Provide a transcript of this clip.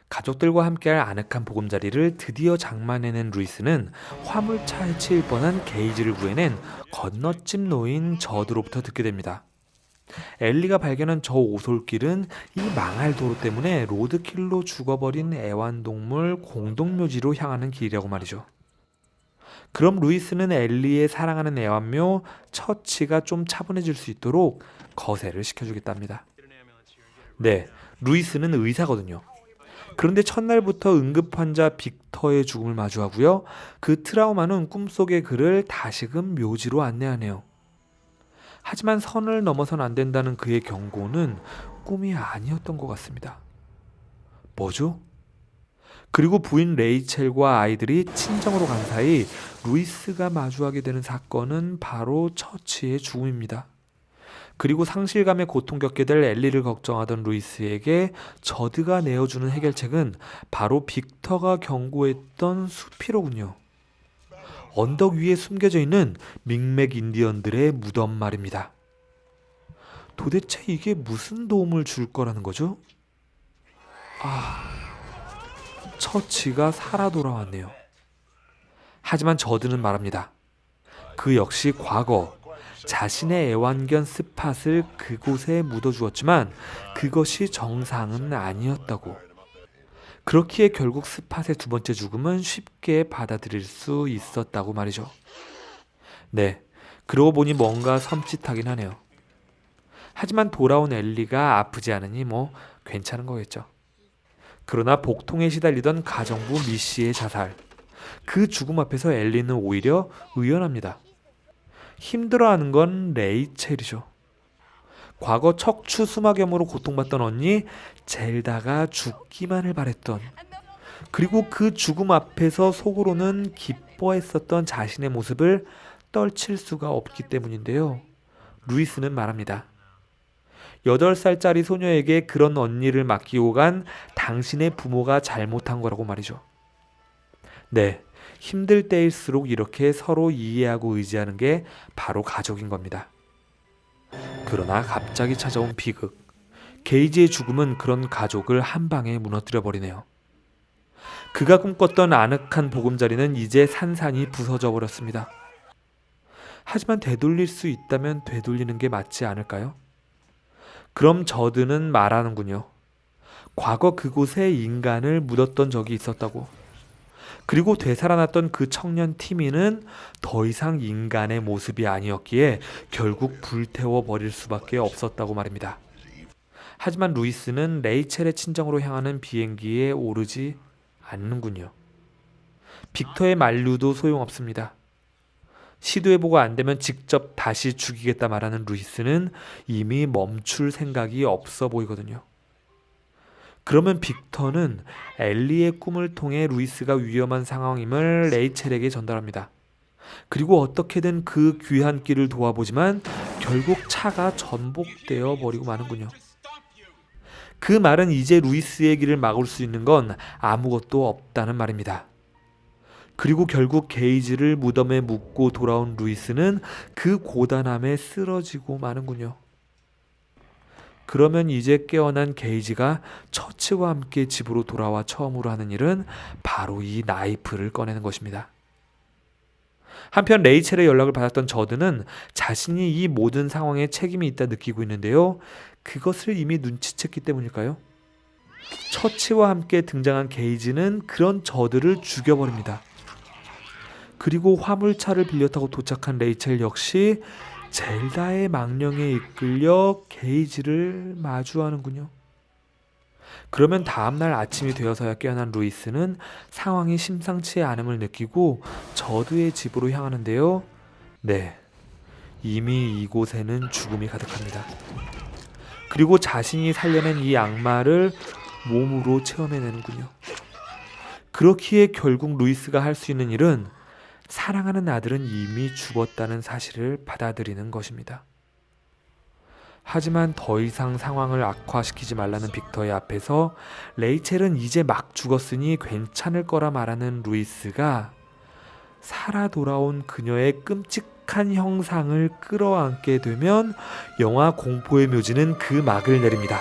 가족들과 함께할 아늑한 보금자리를 드디어 장만해낸 루이스는 화물차에 치일 뻔한 게이지를 구해낸 건너집 노인 저드로부터 듣게 됩니다. 엘리가 발견한 저 오솔길은 이 망할 도로 때문에 로드킬로 죽어버린 애완동물 공동묘지로 향하는 길이라고 말이죠. 그럼 루이스는 엘리의 사랑하는 애완묘 처치가 좀 차분해질 수 있도록 거세를 시켜주겠답니다. 네, 루이스는 의사거든요. 그런데 첫날부터 응급환자 빅터의 죽음을 마주하고요. 그 트라우마는 꿈속의 그를 다시금 묘지로 안내하네요. 하지만 선을 넘어선 안 된다는 그의 경고는 꿈이 아니었던 것 같습니다. 뭐죠? 그리고 부인 레이첼과 아이들이 친정으로 간 사이 루이스가 마주하게 되는 사건은 바로 처치의 죽음입니다. 그리고 상실감에 고통 겪게 될 엘리를 걱정하던 루이스에게 저드가 내어주는 해결책은 바로 빅터가 경고했던 수피로군요. 언덕 위에 숨겨져 있는 믹맥 인디언들의 무덤 말입니다. 도대체 이게 무슨 도움을 줄 거라는 거죠? 처치가 살아 돌아왔네요. 하지만 저드는 말합니다. 그 역시 과거 자신의 애완견 스팟을 그곳에 묻어주었지만 그것이 정상은 아니었다고. 그렇기에 결국 스팟의 두 번째 죽음은 쉽게 받아들일 수 있었다고 말이죠. 네, 그러고 보니 뭔가 섬찟하긴 하네요. 하지만 돌아온 엘리가 아프지 않으니 뭐 괜찮은 거겠죠. 그러나 복통에 시달리던 가정부 미씨의 자살, 그 죽음 앞에서 엘리는 오히려 의연합니다. 힘들어하는 건 레이첼이죠. 과거 척추 수막염으로 고통받던 언니 젤다가 죽기만을 바랬던, 그리고 그 죽음 앞에서 속으로는 기뻐했었던 자신의 모습을 떨칠 수가 없기 때문인데요. 루이스는 말합니다. 8살짜리 소녀에게 그런 언니를 맡기고 간 당신의 부모가 잘못한 거라고 말이죠. 네, 힘들 때일수록 이렇게 서로 이해하고 의지하는 게 바로 가족인 겁니다. 그러나 갑자기 찾아온 비극. 게이지의 죽음은 그런 가족을 한 방에 무너뜨려 버리네요. 그가 꿈꿨던 아늑한 보금자리는 이제 산산이 부서져 버렸습니다. 하지만 되돌릴 수 있다면 되돌리는 게 맞지 않을까요? 그럼 저드는 말하는군요. 과거 그곳에 인간을 묻었던 적이 있었다고. 그리고 되살아났던 그 청년 티미는 더 이상 인간의 모습이 아니었기에 결국 불태워 버릴 수밖에 없었다고 말입니다. 하지만 루이스는 레이첼의 친정으로 향하는 비행기에 오르지 않는군요. 빅터의 만류도 소용없습니다. 시도해보고 안되면 직접 다시 죽이겠다 말하는 루이스는 이미 멈출 생각이 없어 보이거든요. 그러면 빅터는 엘리의 꿈을 통해 루이스가 위험한 상황임을 레이첼에게 전달합니다. 그리고 어떻게든 그 귀한 길을 도와보지만 결국 차가 전복되어 버리고 마는군요. 그 말은 이제 루이스의 길을 막을 수 있는 건 아무것도 없다는 말입니다. 그리고 결국 게이지를 무덤에 묻고 돌아온 루이스는 그 고단함에 쓰러지고 마는군요. 그러면 이제 깨어난 게이지가 처치와 함께 집으로 돌아와 처음으로 하는 일은 바로 이 나이프를 꺼내는 것입니다. 한편 레이첼의 연락을 받았던 저드는 자신이 이 모든 상황에 책임이 있다 느끼고 있는데요. 그것을 이미 눈치챘기 때문일까요? 처치와 함께 등장한 게이지는 그런 저드를 죽여버립니다. 그리고 화물차를 빌려 타고 도착한 레이첼 역시 젤다의 망령에 이끌려 게이지를 마주하는군요. 그러면 다음날 아침이 되어서야 깨어난 루이스는 상황이 심상치 않음을 느끼고 저드의 집으로 향하는데요. 네, 이미 이곳에는 죽음이 가득합니다. 그리고 자신이 살려낸 이 악마를 몸으로 체험해내는군요. 그렇기에 결국 루이스가 할 수 있는 일은 사랑하는 아들은 이미 죽었다는 사실을 받아들이는 것입니다. 하지만 더 이상 상황을 악화시키지 말라는 빅터의 앞에서 레이첼은 이제 막 죽었으니 괜찮을 거라 말하는 루이스가 살아 돌아온 그녀의 끔찍한 형상을 끌어안게 되면 영화 공포의 묘지는 그 막을 내립니다.